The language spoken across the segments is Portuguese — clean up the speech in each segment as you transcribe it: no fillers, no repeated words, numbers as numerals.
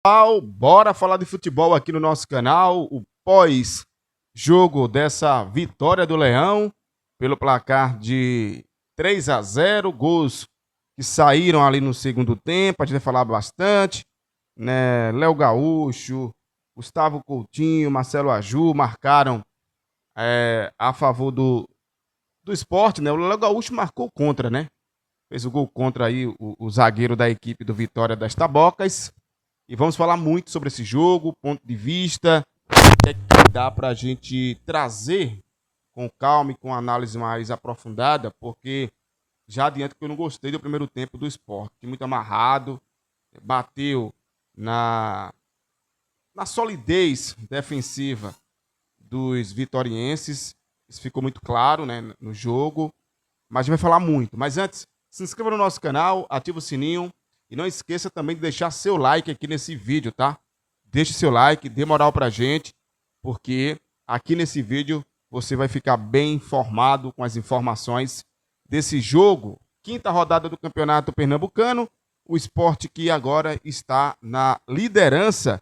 Pessoal, bora falar de futebol aqui no nosso canal. O pós-jogo dessa vitória do Leão pelo placar de 3-0, gols que saíram ali no segundo tempo, a gente vai falar bastante, né? Léo Gaúcho, Gustavo Coutinho, Marcelo Aju marcaram a favor do Sport, né? O Léo Gaúcho marcou contra, né? Fez o gol contra aí o zagueiro da equipe do Vitória das Tabocas. E vamos falar muito sobre esse jogo, ponto de vista, o que é que dá para a gente trazer com calma e com análise mais aprofundada, porque já adianto que eu não gostei do primeiro tempo do Sport. Muito amarrado, bateu na, na solidez defensiva dos vitorienses. Isso ficou muito claro, né, no jogo. Mas a gente vai falar muito. Mas antes, se inscreva no nosso canal, ativa o sininho e não esqueça também de deixar seu like aqui nesse vídeo, tá? Deixe seu like, dê moral pra gente, porque aqui nesse vídeo você vai ficar bem informado com as informações desse jogo. Quinta rodada do Campeonato Pernambucano, o Sport que agora está na liderança,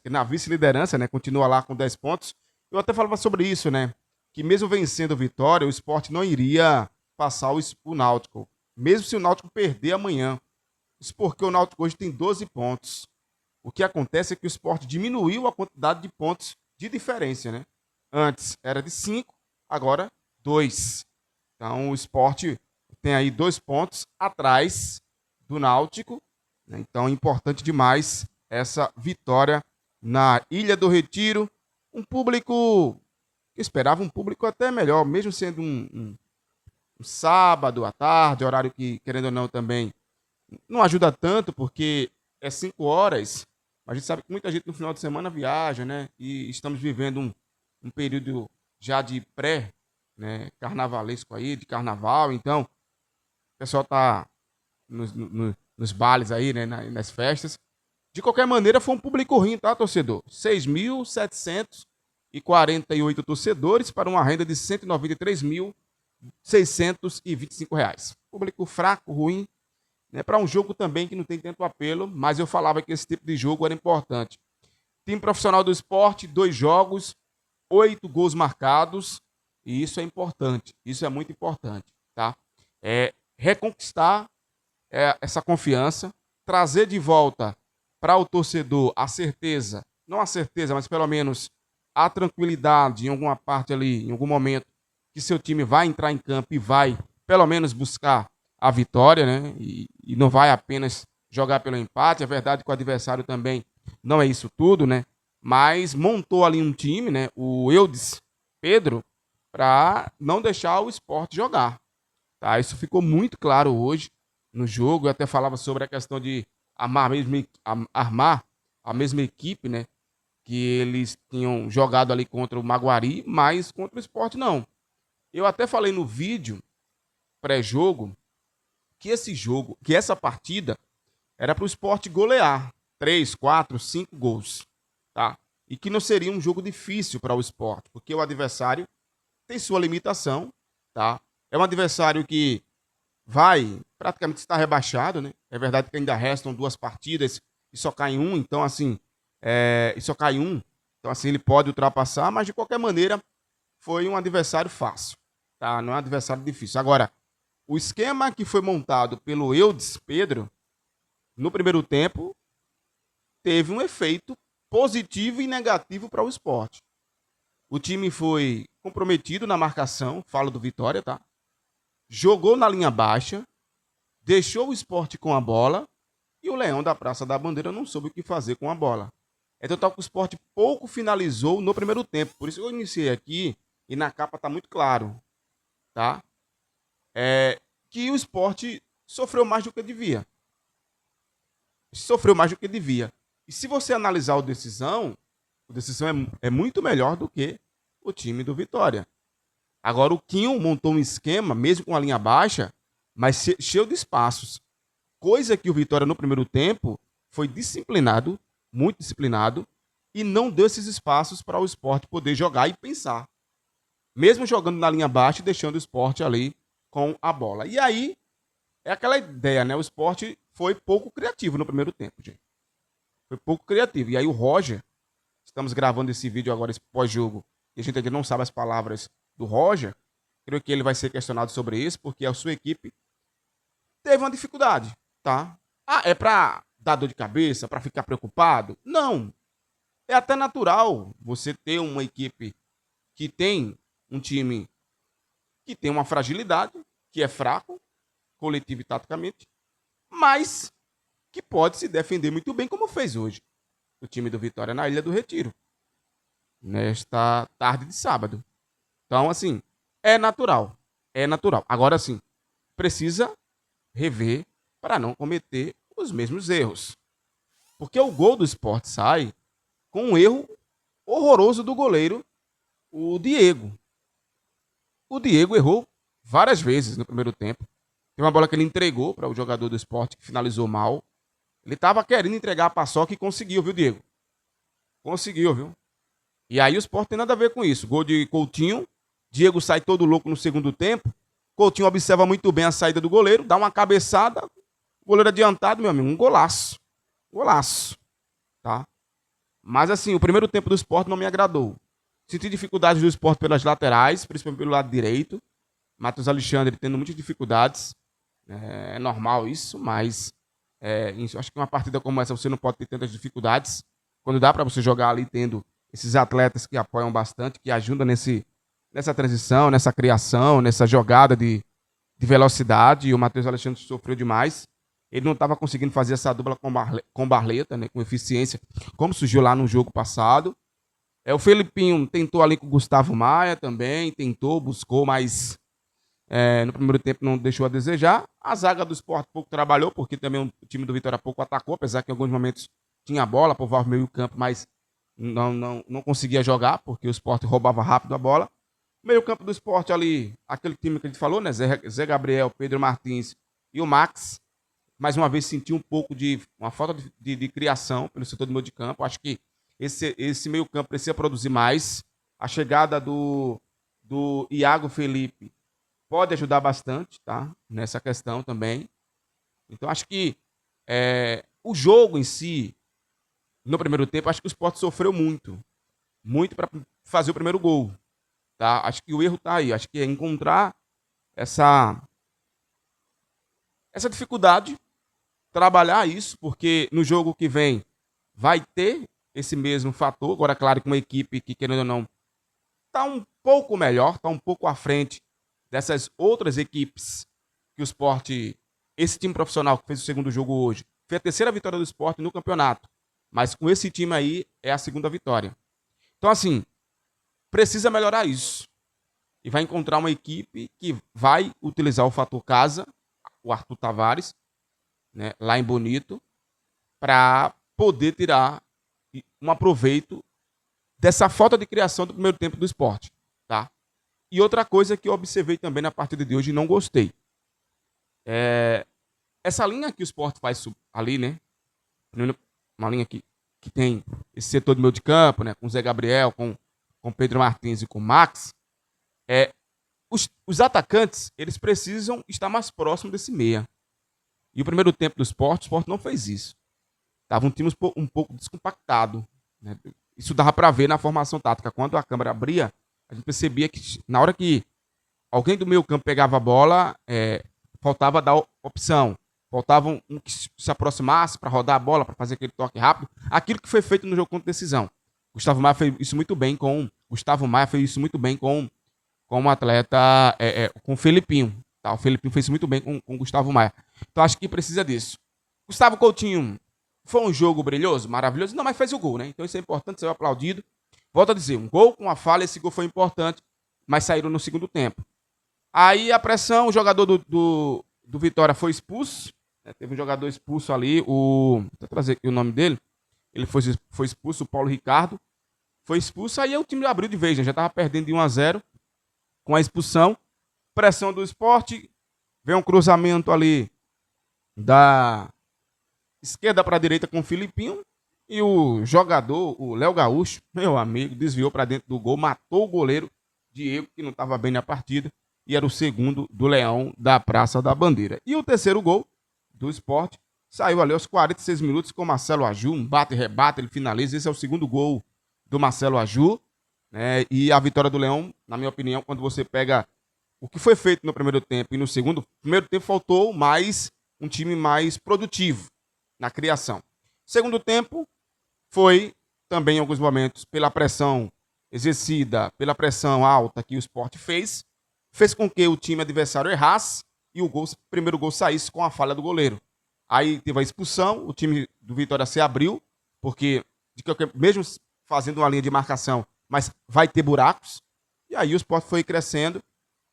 na vice-liderança, né? Continua lá com 10 pontos. Eu até falava sobre isso, né? Que mesmo vencendo o Vitória, o Sport não iria passar o Náutico, mesmo se o Náutico perder amanhã. Isso porque o Náutico hoje tem 12 pontos. O que acontece é que o Sport diminuiu a quantidade de pontos de diferença, né? Antes era de 5, agora 2. Então o Sport tem aí 2 pontos atrás do Náutico, né? Então é importante demais essa vitória na Ilha do Retiro. Um público, eu esperava um público até melhor, mesmo sendo um sábado à tarde, horário que, querendo ou não, também não ajuda tanto, porque é 5 horas. A gente sabe que muita gente no final de semana viaja, né? E estamos vivendo um período já de pré, né, carnavalesco aí, de carnaval. Então, o pessoal tá nos bailes aí, né, nas festas. De qualquer maneira, foi um público ruim, tá, torcedor? 6.748 torcedores para uma renda de R$ 193.625. Público fraco, ruim, né? Para um jogo também que não tem tanto apelo, mas eu falava que esse tipo de jogo era importante. Time profissional do esporte, 2 jogos, 8 gols marcados, e isso é importante, isso é muito importante, tá? Reconquistar essa confiança, trazer de volta para o torcedor a certeza, não a certeza, mas pelo menos a tranquilidade em alguma parte ali, em algum momento, que seu time vai entrar em campo e vai, pelo menos, buscar a vitória, né? E não vai apenas jogar pelo empate. É verdade que o adversário também não é isso tudo, né? Mas montou ali um time, né? O Eudes Pedro, para não deixar o Sport jogar. Tá? Isso ficou muito claro hoje no jogo. Eu até falava sobre a questão de armar a mesma equipe, né? Que eles tinham jogado ali contra o Maguari, mas contra o Sport não. Eu até falei no vídeo pré-jogo que essa partida era para o Sport golear 3, 4, 5 gols, tá? E que não seria um jogo difícil para o Sport, porque o adversário tem sua limitação, tá? É um adversário que vai praticamente estar rebaixado, né? É verdade que ainda restam 2 partidas e só cai um, então assim, e só cai um, então assim ele pode ultrapassar, mas de qualquer maneira foi um adversário fácil, tá? Não é um adversário difícil. Agora, o esquema que foi montado pelo Eudes Pedro no primeiro tempo teve um efeito positivo e negativo para o esporte. O time foi comprometido na marcação, falo do Vitória, tá? Jogou na linha baixa, deixou o esporte com a bola e o Leão da Praça da Bandeira não soube o que fazer com a bola. É total que o esporte pouco finalizou no primeiro tempo. Por isso que eu iniciei aqui e na capa está muito claro, tá? Que o esporte sofreu mais do que devia. Sofreu mais do que devia. E se você analisar o Decisão é muito melhor do que o time do Vitória. Agora o Quinho montou um esquema, mesmo com a linha baixa, mas cheio de espaços. Coisa que o Vitória no primeiro tempo foi disciplinado, muito disciplinado, e não deu esses espaços para o esporte poder jogar e pensar. Mesmo jogando na linha baixa e deixando o esporte ali com a bola. E aí, é aquela ideia, né? O esporte foi pouco criativo no primeiro tempo, gente. foi pouco criativo. E aí o Roger, estamos gravando esse vídeo agora, esse pós-jogo, e a gente ainda não sabe as palavras do Roger, creio que ele vai ser questionado sobre isso, porque a sua equipe teve uma dificuldade, tá? Ah, é pra dar dor de cabeça, pra ficar preocupado? Não. É até natural você ter uma equipe que tem um time que tem uma fragilidade, que é fraco, coletivo e taticamente, mas que pode se defender muito bem, como fez hoje o time do Vitória na Ilha do Retiro, nesta tarde de sábado. Então, assim, é natural. É natural. Agora, sim, precisa rever para não cometer os mesmos erros. Porque o gol do Sport sai com um erro horroroso do goleiro, o Diego. O Diego errou várias vezes no primeiro tempo. Tem uma bola que ele entregou para o jogador do Sport, que finalizou mal. Ele estava querendo entregar a paçoca e conseguiu, viu, Diego? Conseguiu, viu? E aí o Sport tem nada a ver com isso. Gol de Coutinho. Diego sai todo louco no segundo tempo. Coutinho observa muito bem a saída do goleiro, dá uma cabeçada. O goleiro adiantado, meu amigo, um golaço. Golaço. Tá? Mas assim, o primeiro tempo do Sport não me agradou. Senti dificuldades do Sport pelas laterais, principalmente pelo lado direito. Matheus Alexandre tendo muitas dificuldades. É normal isso, mas acho que uma partida como essa você não pode ter tantas dificuldades. Quando dá para você jogar ali tendo esses atletas que apoiam bastante, que ajudam nessa transição, nessa criação, nessa jogada de velocidade. E o Matheus Alexandre sofreu demais. Ele não estava conseguindo fazer essa dupla com Barleta, né, com eficiência, como surgiu lá no jogo passado. O Felipinho tentou ali com o Gustavo Maia também, tentou, buscou, mas no primeiro tempo não deixou a desejar. A zaga do Sport pouco trabalhou, porque também o time do Vitória pouco atacou, apesar que em alguns momentos tinha bola, povoava o meio campo, mas não conseguia jogar, porque o Sport roubava rápido a bola. Meio campo do Sport ali, aquele time que a gente falou, né? Zé Gabriel, Pedro Martins e o Max. Mais uma vez senti um pouco de uma falta de criação pelo setor do meio de campo. Acho que esse meio campo precisa produzir mais. A chegada do Iago Felipe pode ajudar bastante, tá? Nessa questão também. Então acho que o jogo em si, no primeiro tempo, acho que o Sport sofreu muito. Muito para fazer o primeiro gol. Tá? Acho que o erro tá aí. Acho que é encontrar essa dificuldade, trabalhar isso, porque no jogo que vem vai ter esse mesmo fator. Agora, claro, com uma equipe que, querendo ou não, está um pouco melhor, está um pouco à frente dessas outras equipes que o Sport, esse time profissional que fez o segundo jogo hoje, foi a terceira vitória do Sport no campeonato. Mas com esse time aí, é a segunda vitória. Então, assim, precisa melhorar isso. E vai encontrar uma equipe que vai utilizar o fator casa, o Arthur Tavares, né, lá em Bonito, para poder tirar um aproveito dessa falta de criação do primeiro tempo do Sport. Tá? E outra coisa que eu observei também na partida de hoje e não gostei. Essa linha que o Sport faz ali, né? Uma linha que tem esse setor do meio de campo, né? Com o Zé Gabriel, com Pedro Martins e com o Max. Os atacantes, eles precisam estar mais próximos desse meia. E o primeiro tempo do Sport, o Sport não fez isso. Estava um time um pouco descompactado. Né? Isso dava para ver na formação tática. Quando a câmera abria, a gente percebia que na hora que alguém do meio campo pegava a bola, faltava dar opção. Faltava um que se aproximasse para rodar a bola, para fazer aquele toque rápido. Aquilo que foi feito no jogo contra decisão. Gustavo Maia fez isso muito bem com o atleta, com o Felipinho. Tá? O Felipinho fez isso muito bem com o Gustavo Maia. Então acho que precisa disso. Gustavo Coutinho, foi um jogo brilhoso, maravilhoso? Não, mas fez o gol, né? Então isso é importante, ser aplaudido. Volto a dizer, um gol com uma falha, esse gol foi importante, mas saíram no segundo tempo. Aí a pressão, o jogador do Vitória foi expulso. Né? Teve um jogador expulso ali, vou trazer aqui o nome dele. Ele foi expulso, o Paulo Ricardo. Foi expulso, aí o time abriu de vez, né? Já estava perdendo de 1-0 com a expulsão. Pressão do Sport, vem um cruzamento ali da esquerda para a direita com o Filipinho. E o jogador, o Léo Gaúcho, meu amigo, desviou para dentro do gol, matou o goleiro Diego, que não estava bem na partida. E era o segundo do Leão da Praça da Bandeira. E o terceiro gol do Sport Saiu ali aos 46 minutos com o Marcelo Aju, um bate e rebate, ele finaliza. Esse é o segundo gol do Marcelo Aju, né? E a vitória do Leão, na minha opinião, quando você pega o que foi feito no primeiro tempo e no segundo, primeiro tempo faltou mais um time mais produtivo na criação. Segundo tempo foi também em alguns momentos pela pressão exercida, pela pressão alta que o Sport fez com que o time adversário errasse e o primeiro gol saísse com a falha do goleiro. Aí teve a expulsão, o time do Vitória se abriu, porque mesmo fazendo uma linha de marcação, mas vai ter buracos. E aí o Sport foi crescendo,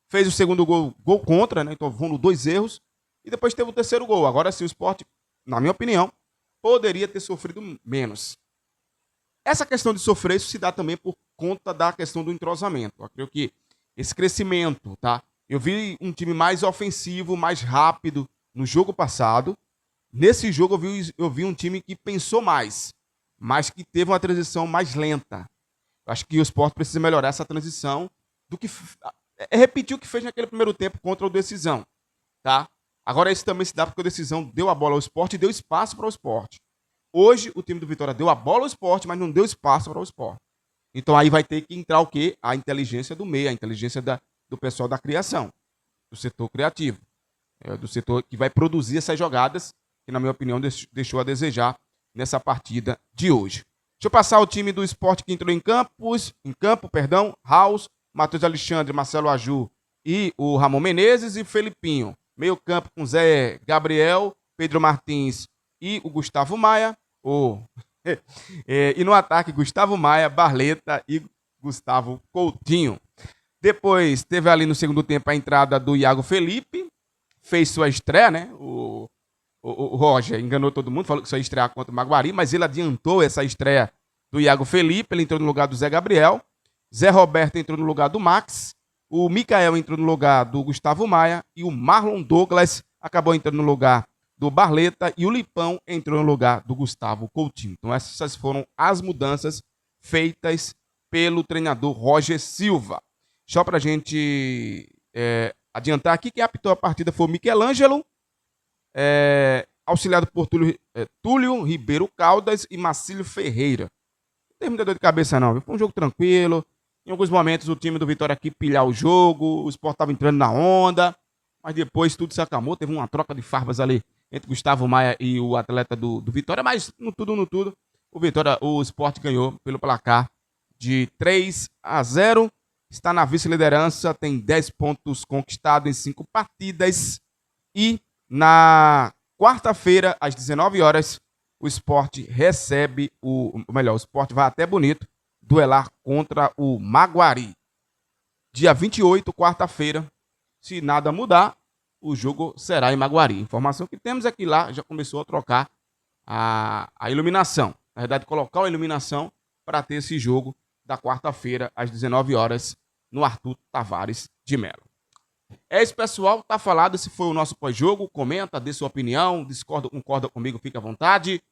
fez o segundo gol contra, né? Então foram 2 erros, e depois teve o terceiro gol. Agora sim, o Sport, na minha opinião, poderia ter sofrido menos. Essa questão de sofrer, isso se dá também por conta da questão do entrosamento. Eu creio que esse crescimento, tá? Eu vi um time mais ofensivo, mais rápido no jogo passado. Nesse jogo eu vi um time que pensou mais, mas que teve uma transição mais lenta. Eu acho que o Sport precisa melhorar essa transição do que repetir o que fez naquele primeiro tempo contra o Decisão, tá? Agora isso também se dá porque o Decisão deu a bola ao Sport e deu espaço para o Sport. Hoje o time do Vitória deu a bola ao Sport, mas não deu espaço para o Sport. Então aí vai ter que entrar o quê? A inteligência do meio, a inteligência do pessoal da criação, do setor criativo, do setor que vai produzir essas jogadas, que na minha opinião deixou a desejar nessa partida de hoje. Deixa eu passar o time do Sport que entrou em campo, Raus, Matheus Alexandre, Marcelo Aju e o Ramon Menezes e Felipinho. Meio campo com Zé Gabriel, Pedro Martins e o Gustavo Maia. E no ataque, Gustavo Maia, Barleta e Gustavo Coutinho. Depois teve ali no segundo tempo a entrada do Iago Felipe, fez sua estreia, né? O Roger enganou todo mundo, falou que só ia estrear contra o Maguari, mas ele adiantou essa estreia do Iago Felipe, ele entrou no lugar do Zé Gabriel, Zé Roberto entrou no lugar do Max, o Mikael entrou no lugar do Gustavo Maia e o Marlon Douglas acabou entrando no lugar do Barleta e o Lipão entrou no lugar do Gustavo Coutinho. Então essas foram as mudanças feitas pelo treinador Roger Silva. Só para a gente adiantar aqui, quem apitou a partida foi o Michelangelo, auxiliado por Túlio Ribeiro Caldas e Marcílio Ferreira. Não teve muita dor de cabeça não, viu? Foi um jogo tranquilo. Em alguns momentos o time do Vitória aqui pilhar o jogo, o Sport estava entrando na onda, mas depois tudo se acalmou, teve uma troca de farpas ali entre Gustavo Maia e o atleta do Vitória, mas no tudo, o Sport ganhou pelo placar de 3-0, está na vice-liderança, tem 10 pontos conquistados em 5 partidas e na quarta-feira, às 19 horas, o Sport recebe o Sport vai até Bonito duelar contra o Maguari. Dia 28, quarta-feira, se nada mudar, o jogo será em Maguari. Informação que temos é que lá já começou a trocar a iluminação. Na verdade, colocar a iluminação para ter esse jogo da quarta-feira, às 19 horas, no Arthur Tavares de Melo. É isso, pessoal. Tá falado. Esse foi o nosso pós-jogo. Comenta, dê sua opinião. Discorda, concorda comigo, fique à vontade.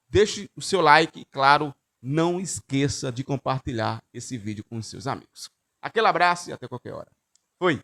Deixe o seu like e, claro, não esqueça de compartilhar esse vídeo com os seus amigos. Aquele abraço e até qualquer hora. Fui!